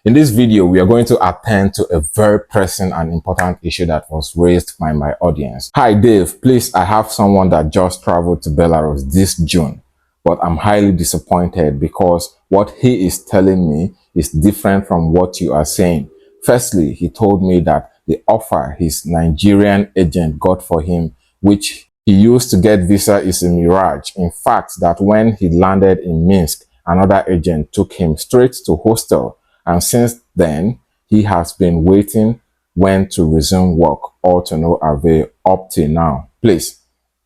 In this video, we are going to attend to a very pressing and important issue that was raised by my audience. Hi Dave, please, I have someone that just traveled to Belarus this June, but I'm highly disappointed because what he is telling me is different from what you are saying. Firstly, he told me that the offer his Nigerian agent got for him, which he used to get visa, is a mirage. In fact, that when he landed in Minsk, another agent took him straight to hostel. And since then, he has been waiting when to resume work, all to no avail up till now. Please,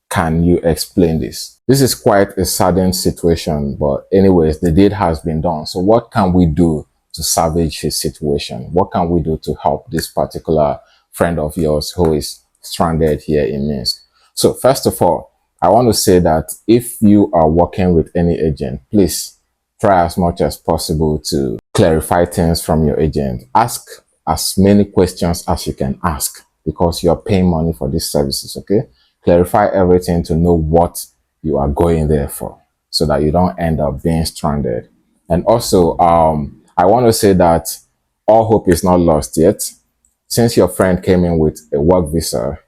can you explain this? This is quite a sudden situation, but anyways, the deed has been done. So what can we do to salvage his situation? What can we do to help this particular friend of yours who is stranded here in Minsk? So first of all, I want to say that if you are working with any agent, please try as much as possible to clarify things from your agent. Ask as many questions as you can ask because you're paying money for these services, okay? Clarify everything to know what you are going there for so that you don't end up being stranded. And also, I want to say that all hope is not lost yet. Since your friend came in with a work visa,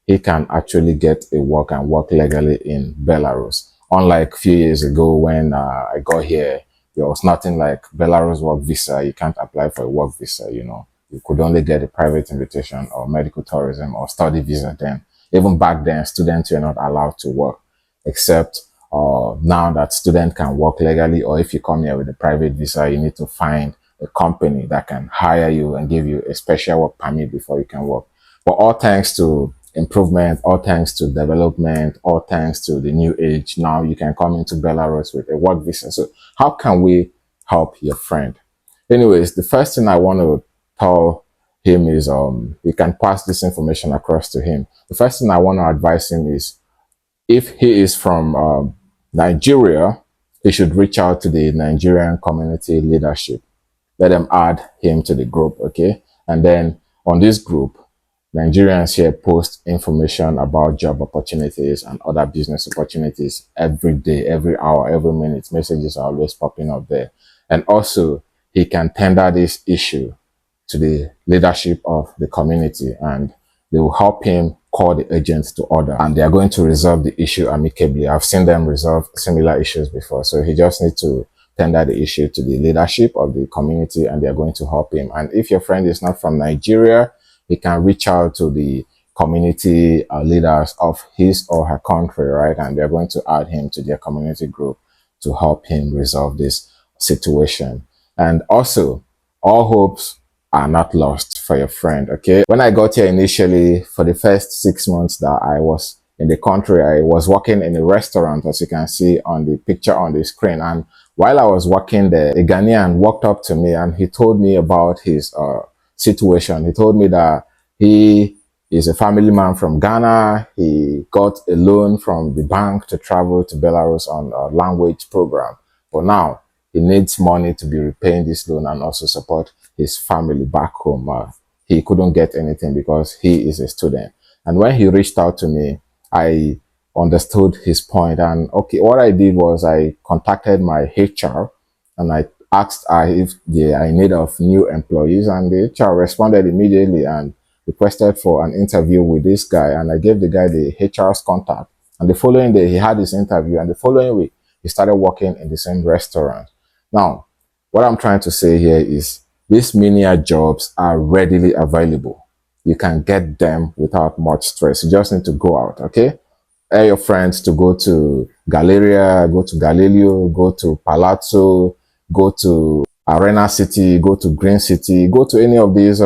he can actually get a work and work legally in Belarus. Unlike a few years ago when I got here, there was nothing like Belarus work visa. You can't apply for a work visa, you know. You could only get a private invitation or medical tourism or study visa then. Even back then, students were not allowed to work, except now that students can work legally, or if you come here with a private visa, you need to find a company that can hire you and give you a special work permit before you can work. But all thanks to improvement, all thanks to development, all thanks to the new age, now you can come into Belarus with a work visa. So how can we help your friend? Anyways, the first thing I want to tell him is you can pass this information across to him. The first thing I want to advise him is if he is from Nigeria, he should reach out to the Nigerian community leadership. Let them add him to the group, okay? And then on this group, Nigerians here post information about job opportunities and other business opportunities every day, every hour, every minute. Messages are always popping up there. And also, he can tender this issue to the leadership of the community and they will help him call the agents to order and they are going to resolve the issue amicably. I've seen them resolve similar issues before. So he just needs to tender the issue to the leadership of the community and they're going to help him. And if your friend is not from Nigeria, he can reach out to the community leaders of his or her country, right? And they're going to add him to their community group to help him resolve this situation. And also, all hopes are not lost for your friend, okay? When I got here initially, for the first 6 months that I was in the country, I was working in a restaurant, as you can see on the picture on the screen. And while I was working there, a Ghanaian walked up to me and he told me about his situation. He told me that he is a family man from Ghana. He got a loan from the bank to travel to Belarus on a language program. But now he needs money to be repaying this loan and also support his family back home. He couldn't get anything because he is a student. And when he reached out to me, I understood his point. And okay, what I did was I contacted my HR and I asked if they are in need of new employees, and the HR responded immediately and requested for an interview with this guy. And I gave the guy the HR's contact. And the following day, he had his interview. And the following week, he started working in the same restaurant. Now, what I'm trying to say here is these menial jobs are readily available. You can get them without much stress. You just need to go out, okay? Tell your friends to go to Galleria, go to Galileo, go to Palazzo, go to Arena City, go to Green City, go to any of these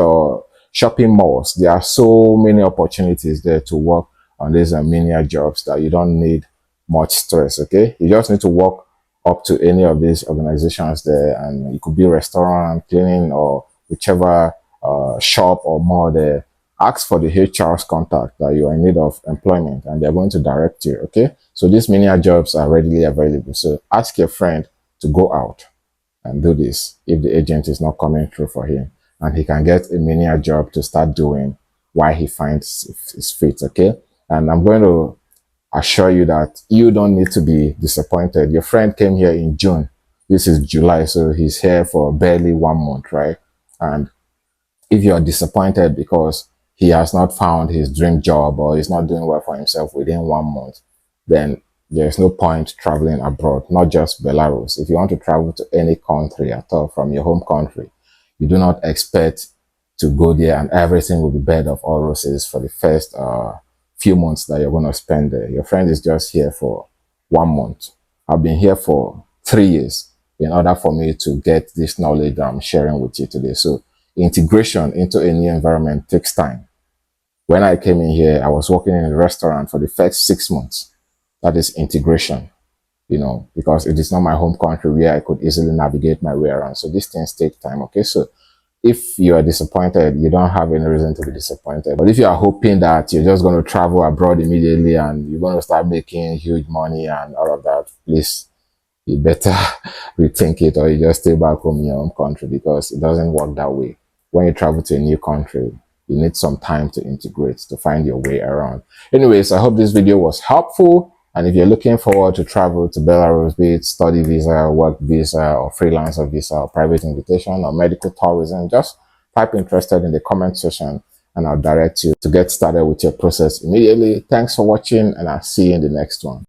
shopping malls. There are so many opportunities there to work on these menial jobs that you don't need much stress, okay? You just need to walk up to any of these organizations there, and it could be restaurant, cleaning, or whichever shop or mall there. Ask for the HR's contact that you are in need of employment and they're going to direct you, okay? So these menial jobs are readily available. So ask your friend to go out and do this if the agent is not coming through for him, and he can get a menial job to start doing while he finds his feet, okay? And I'm going to assure you that you don't need to be disappointed. Your friend came here in June. This is July, so he's here for barely 1 month, right? And if you're disappointed because he has not found his dream job or he's not doing well for himself within 1 month, then there's no point traveling abroad, not just Belarus. If you want to travel to any country at all from your home country, you do not expect to go there and everything will be bed of all roses for the first few months that you're going to spend there. Your friend is just here for 1 month. I've been here for 3 years in order for me to get this knowledge that I'm sharing with you today. So integration into a new environment takes time. When I came in here, I was working in a restaurant for the first 6 months. That is integration, because it is not my home country where I could easily navigate my way around. So these things take time, okay? So if you are disappointed, you don't have any reason to be disappointed. But if you are hoping that you're just going to travel abroad immediately and you're going to start making huge money and all of that, please, you better rethink it, or you just stay back home in your own country, because it doesn't work that way. When you travel to a new country, you need some time to integrate, to find your way around. Anyways, I hope this video was helpful. And if you're looking forward to travel to Belarus, be it study visa, work visa, or freelancer visa, or private invitation, or medical tourism, just type interested in the comment section and I'll direct you to get started with your process immediately. Thanks for watching, and I'll see you in the next one.